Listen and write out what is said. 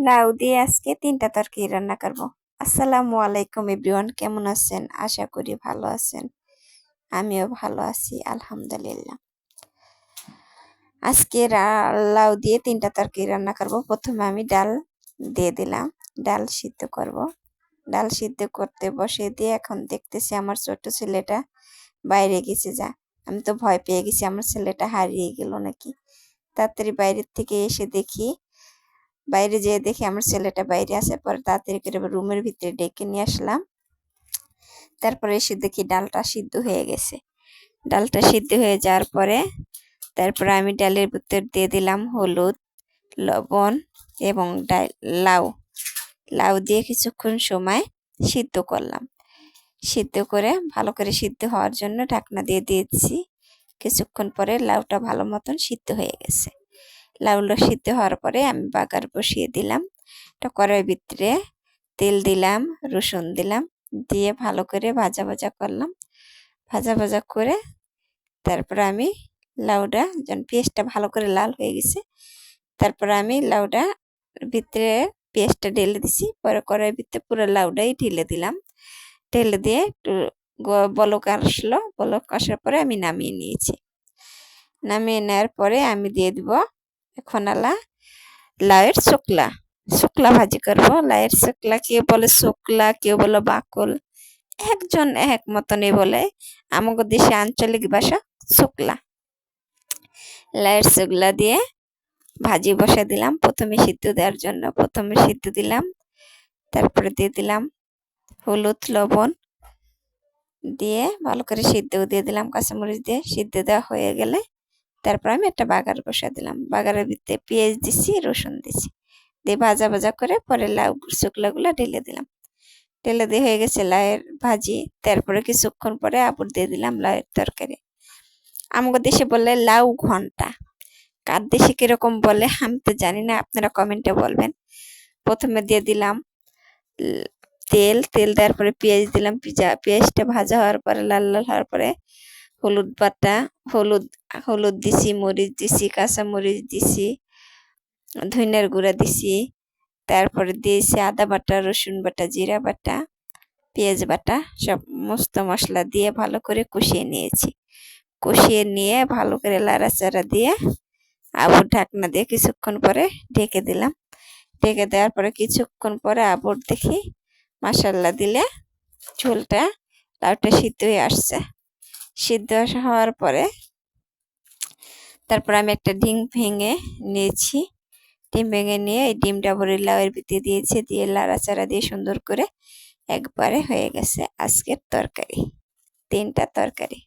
লাউ দিয়ে আজকে ৩টা তরকারি রান্না করব। আসসালামু আলাইকুম এভরিওয়ান, কেমন আছেন? আশা করি ভালো আছেন। আমিও ভালো আছি আলহামদুলিল্লাহ। আজকে লাউ দিয়ে 3টা তরকারি রান্না করব। প্রথমে আমি ডাল দিয়ে দিলাম, ডাল সিদ্ধ করব। ডাল সিদ্ধ করতে বসে দিয়ে এখন দেখতেছি আমার ছোট ছেলেটা বাইরে গেছে। আমি তো ভয় পেয়ে গেছি আমার ছেলেটা হারিয়ে গেল নাকি। তাড়াতাড়ি বাইরের থেকে এসে দেখি, বাইরে যেয়ে দেখি আমার ছেলেটা বাইরে আছে। পরে তাড়াতাড়ি করে রুমের ভিতরে ডেকে নিয়ে আসলাম। তারপরে এসে দেখি ডালটা সিদ্ধ হয়ে গেছে। ডালটা সিদ্ধ হয়ে যাওয়ার পরে তারপরে আমি ডালের ভিতর দিয়ে দিলাম হলুদ, লবণ এবং লাউ লাউ দিয়ে কিছুক্ষণ সময় সিদ্ধ করলাম। সিদ্ধ করে ভালো করে সিদ্ধ হওয়ার জন্য ঢাকনা দিয়ে দিয়েছি। কিছুক্ষণ পরে লাউটা ভালো মতন সিদ্ধ হয়ে গেছে। লাউটা সিদ্ধ হওয়ার পরে আমি বাগার বসিয়ে দিলাম। কড়াইয়ের ভিতরে তেল দিলাম, রসুন দিলাম, দিয়ে ভালো করে ভাজা ভাজা করলাম। ভাজা ভাজা করে তারপরে আমি লাউটা যখন পেঁয়াজটা ভালো করে লাল হয়ে গেছে, তারপরে আমি লাউটা ভিতরে পেঁয়াজটা ঢেলে দিছি। পরে কড়াইয়ের ভিতরে পুরো লাউটাই ঢেলে দিলাম। ঢেলে দিয়ে একটু বলক আসলো, বলক আসার পরে আমি নামিয়ে নিয়েছি। নামিয়ে নেওয়ার পরে আমি দিয়ে দিব এখন লাউয়ের শুকলা শুকলা ভাজি করব। লাউয়ের শুকলা কেউ বলে শুকলা, কেউ বলে বাকল, একজন এক মতনই বলে। আমাদের দেশে আঞ্চলিক ভাষা শুকলা। লাউয়ের শুকলা দিয়ে ভাজি বসা দিলাম। প্রথমে সিদ্ধ দেওয়ার জন্য প্রথমে সিদ্ধ দিলাম, তারপরে দিয়ে দিলাম হলুদ, লবণ দিয়ে ভালো করে সিদ্ধ দিয়ে দিলাম। কাঁচামরিচ দিয়ে সিদ্ধ দেওয়া হয়ে গেলে তারপর আমি একটা বাগার বসা দিলাম। বাগারের ভিতরে পেঁয়াজ দিছি, রসুন দিছি, দিয়ে ভাজা ভাজা করে পরে লাউ শুকলাগুলো ঢেলে দিলাম। ঢেলে দিয়ে হয়ে গেছে লাউয়ের ভাজি। তারপরে কিছুক্ষণ পরে আবার দিয়ে দিলাম লাউয়ের তরকারি। আমাদের দেশে বলে লাউ ঘন্টা, কার দেশে কিরকম বলে আমি তো জানি না, আপনারা কমেন্টে বলবেন। প্রথমে দিয়ে দিলাম তেল দেওয়ার পরে পেঁয়াজ দিলাম। পেঁয়াজটা ভাজা হওয়ার পরে লাল লাল হওয়ার পরে হলুদ বাটা, হলুদ দিছি, মরিচ দিছি, কাঁচা মরিচ দিছি, ধনিয়ার গুঁড়া দিছি, তারপরে দিয়েছি আদা বাটা, রসুন বাটা, জিরা বাটা, পেঁয়াজ বাটা, সব মস্ত মশলা দিয়ে ভালো করে কষিয়ে নিয়েছি। কষিয়ে নিয়ে ভালো করে লাড়াচাড়া দিয়ে আবার ঢাকনা দিয়ে কিছুক্ষণ পরে ঢেকে দিলাম। ঢেকে দেওয়ার পরে কিছুক্ষণ পরে আবার দেখি মাশাআল্লাহ দিলে ঝোলটা লাউটা সিদ্ধ হয়ে আসছে। সিদ্ধ হওয়ার পরে তারপর আমি একটা ডিম ভেঙে নিয়েছি। ডিম ভেঙে নিয়ে এই ডিমটা ভরে লাউয়ের ভিতরে দিয়েছি, দিয়ে লাড়াচাড়া দিয়ে সুন্দর করে একবারে হয়ে গেছে আজকের তরকারি, 3টা তরকারি।